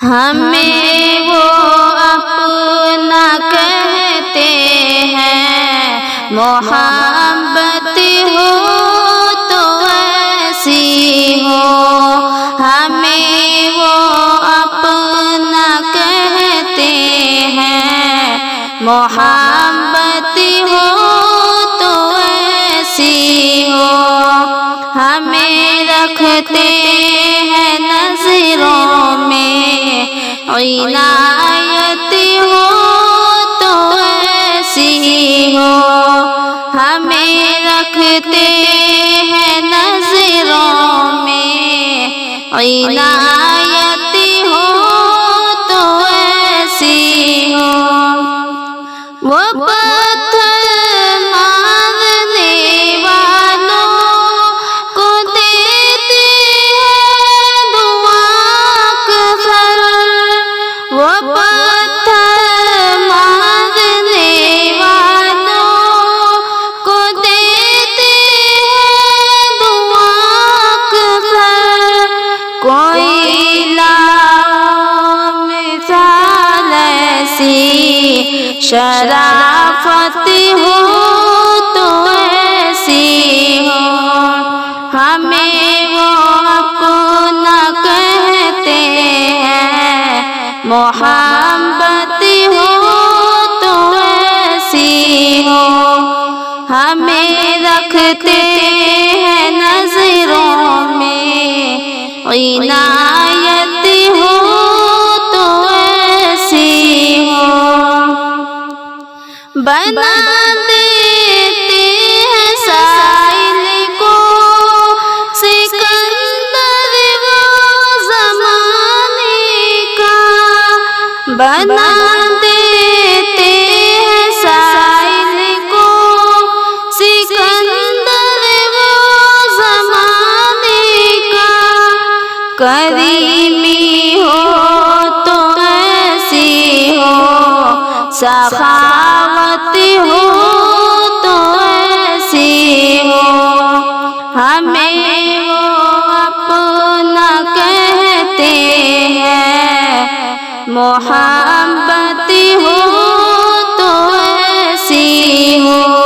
हमें वो अपना कहते हैं, मोहब्बत हो तो ऐसी हो। हमें वो अपना कहते हैं, मोहब्बत हो तो ऐसी हो। हमें रखते हैं नज़रों में, इनायत हो तो ऐसी हो। हमें रखते हैं नज़रों में, इनायत हो तो ऐसी हो। वो पत्थर मारने वालों को देते हैं दुआ अक्सर। वो पत्थर मारने वालों को देते हैं दुआ अक्सर। कोई लाओ मिसाल ऐसी शराफत हो तो ऐसी हो। हमें वो अपना कहते हैं, मोहब्बत हो तो ऐसी हो। हमें रखते हैं नज़रों में, इनायत हो तो ऐसी हो। बना देते हैं साइल को सिकंदर वो ज़माने का। बना देते हैं साइल को सिकंदर वो ज़माने का। करीमी हो तो ऐसी हो, सखावत हो तो ऐसी हो। हमें वो अपना कहते हैं, मोहब्बत हो तो ऐसी हो।